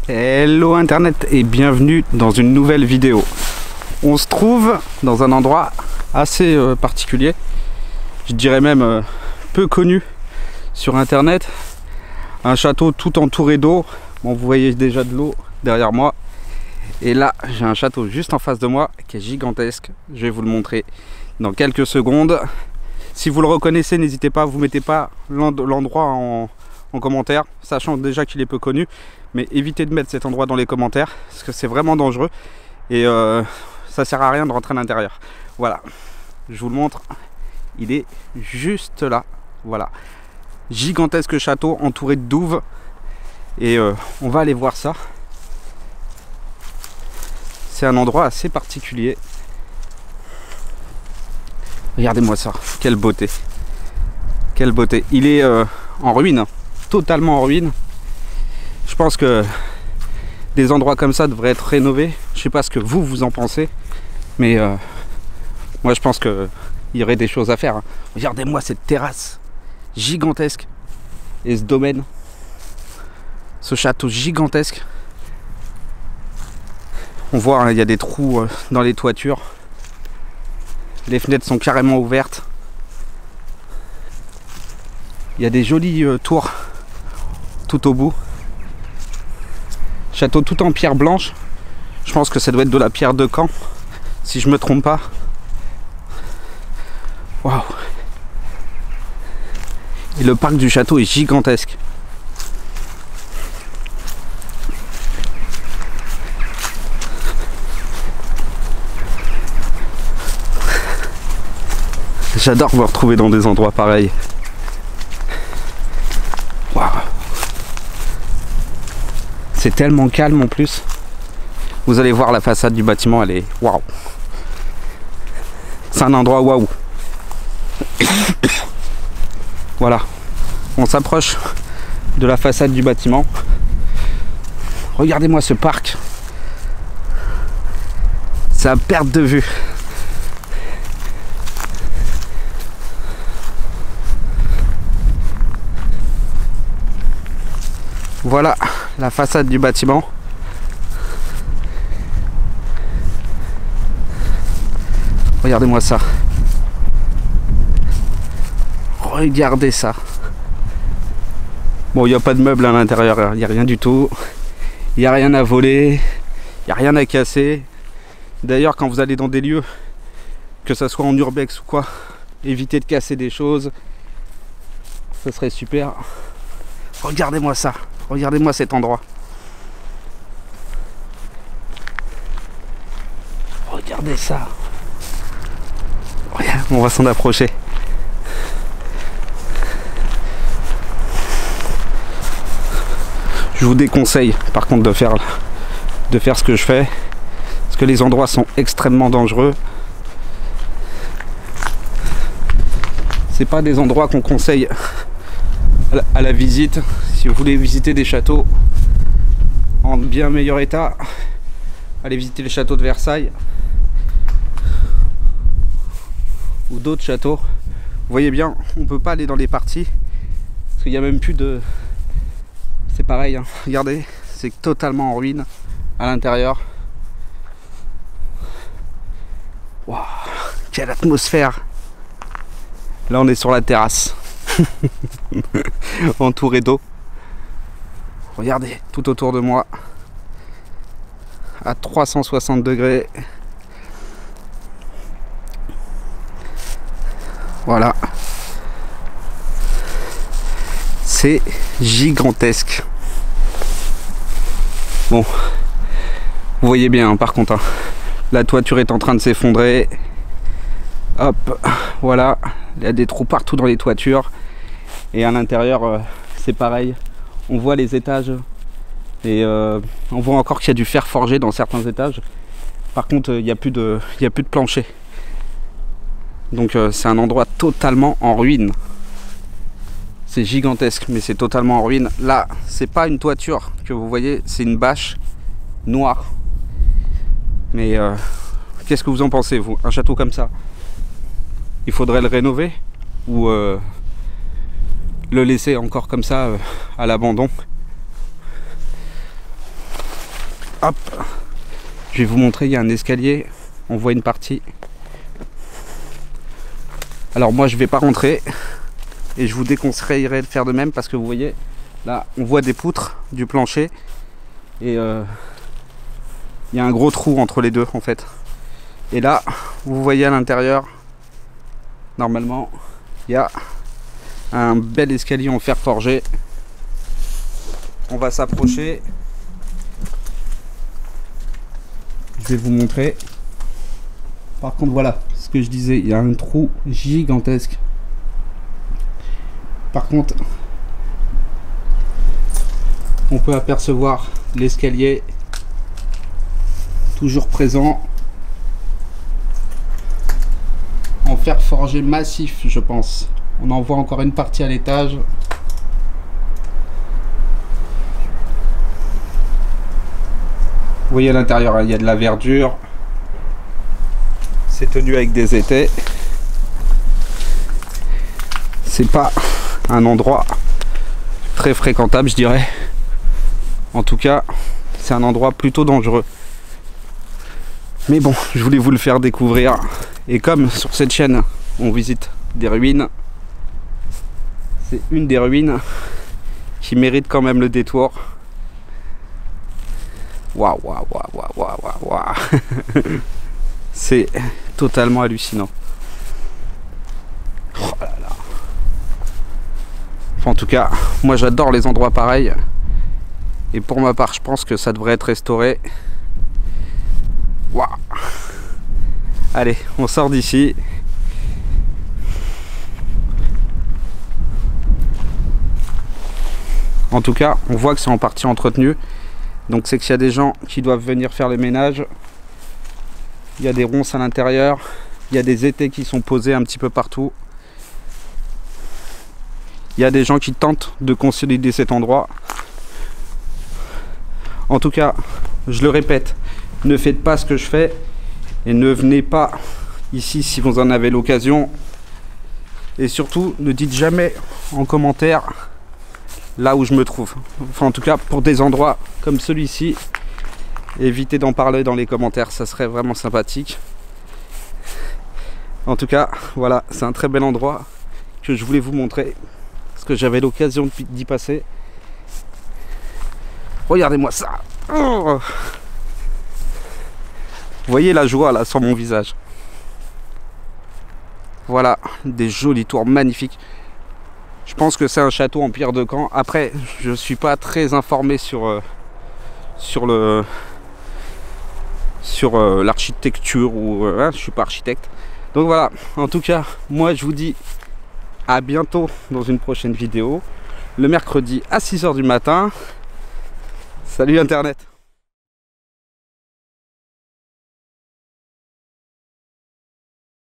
Hello internet et bienvenue dans une nouvelle vidéo. On se trouve dans un endroit assez particulier, je dirais même peu connu sur internet. Un château tout entouré d'eau. Bon, vous voyez déjà de l'eau derrière moi. Et là j'ai un château juste en face de moi qui est gigantesque. Je vais vous le montrer dans quelques secondes. Si vous le reconnaissez, n'hésitez pas, vous mettez pas l'endroit en commentaire, sachant déjà qu'il est peu connu, mais évitez de mettre cet endroit dans les commentaires parce que c'est vraiment dangereux et ça sert à rien de rentrer à l'intérieur. Voilà, je vous le montre, il est juste là. Voilà, gigantesque château entouré de douves et on va aller voir ça. C'est un endroit assez particulier. Regardez-moi ça, quelle beauté, quelle beauté. Il est en ruine, totalement en ruine. Je pense que des endroits comme ça devraient être rénovés. Je sais pas ce que vous en pensez, mais moi je pense qu'il y aurait des choses à faire. Regardez-moi cette terrasse gigantesque et ce domaine, ce château gigantesque. On voit, il y a des trous dans les toitures. Les fenêtres sont carrément ouvertes. Il y a des jolies tours tout au bout. Château tout en pierre blanche. Je pense que ça doit être de la pierre de Caen, si je me trompe pas. Waouh! Et le parc du château est gigantesque. J'adore me retrouver dans des endroits pareils. Waouh! C'est tellement calme en plus. Vous allez voir la façade du bâtiment, elle est waouh. C'est un endroit waouh. Voilà. On s'approche de la façade du bâtiment. Regardez-moi ce parc. C'est à perte de vue. Voilà la façade du bâtiment. Regardez-moi ça. Regardez ça. Bon, il n'y a pas de meubles à l'intérieur, il n'y a rien du tout. Il n'y a rien à voler, il n'y a rien à casser. D'ailleurs, quand vous allez dans des lieux, que ce soit en urbex ou quoi, évitez de casser des choses. Ce serait super. Regardez-moi ça. Regardez-moi cet endroit. Regardez ça. Regarde, on va s'en approcher. Je vous déconseille par contre de faire ce que je fais. Parce que les endroits sont extrêmement dangereux. C'est pas des endroits qu'on conseille à la visite. Si vous voulez visiter des châteaux en bien meilleur état, allez visiter le château de Versailles ou d'autres châteaux. Vous voyez bien, on peut pas aller dans les parties parce qu'il n'y a même plus de... C'est pareil, hein. Regardez, c'est totalement en ruine à l'intérieur. Waouh, quelle atmosphère! Là on est sur la terrasse. Entouré d'eau. Regardez tout autour de moi à 360 degrés. Voilà, c'est gigantesque. Bon, vous voyez bien hein, par contre hein, la toiture est en train de s'effondrer. Hop, voilà, il y a des trous partout dans les toitures. Et à l'intérieur, c'est pareil. On voit les étages. Et on voit encore qu'il y a du fer forgé dans certains étages. Par contre, il n'y a plus de plancher. Donc c'est un endroit totalement en ruine. C'est gigantesque, mais c'est totalement en ruine. Là, c'est pas une toiture que vous voyez, c'est une bâche noire. Mais qu'est-ce que vous en pensez, vous? Un château comme ça, il faudrait le rénover ou le laisser encore comme ça à l'abandon? hop, je vais vous montrer, il y a un escalier, on voit une partie. Alors moi je vais pas rentrer et je vous déconseillerais de faire de même parce que vous voyez, là on voit des poutres du plancher et il y a un gros trou entre les deux en fait. Et là, vous voyez à l'intérieur, normalement, il y a un bel escalier en fer forgé. On va s'approcher. Je vais vous montrer. Par contre, voilà, ce que je disais, il y a un trou gigantesque. Par contre, on peut apercevoir l'escalier toujours présent. En fer forgé massif, je pense. On en voit encore une partie à l'étage. Vous voyez à l'intérieur, il y a de la verdure. C'est tenu avec des étais. C'est pas un endroit très fréquentable, je dirais. En tout cas, c'est un endroit plutôt dangereux. Mais bon, je voulais vous le faire découvrir. Et comme sur cette chaîne, on visite des ruines, c'est une des ruines qui mérite quand même le détour. Waouh, waouh, waouh, waouh, waouh, waouh. C'est totalement hallucinant. Oh là là. Enfin, en tout cas, moi j'adore les endroits pareils. Et pour ma part, je pense que ça devrait être restauré. Waouh. Allez, on sort d'ici. En tout cas, on voit que c'est en partie entretenu. Donc c'est qu'il y a des gens qui doivent venir faire le ménage. Il y a des ronces à l'intérieur. Il y a des étais qui sont posés un petit peu partout. Il y a des gens qui tentent de consolider cet endroit. En tout cas, je le répète, ne faites pas ce que je fais. Et ne venez pas ici si vous en avez l'occasion. Et surtout, ne dites jamais en commentaire là où je me trouve. Enfin, en tout cas, pour des endroits comme celui-ci, évitez d'en parler dans les commentaires. Ça serait vraiment sympathique. En tout cas, voilà, c'est un très bel endroit que je voulais vous montrer. Parce que j'avais l'occasion d'y passer. Regardez-moi ça. Oh, vous voyez la joie là sur mon visage. Voilà, des jolies tours magnifiques. Je pense que c'est un château en pierre de Caen. Après, je suis pas très informé sur l'architecture ou je suis pas architecte. Donc voilà, en tout cas, moi je vous dis à bientôt dans une prochaine vidéo. Le mercredi à 6 h du matin. Salut Internet.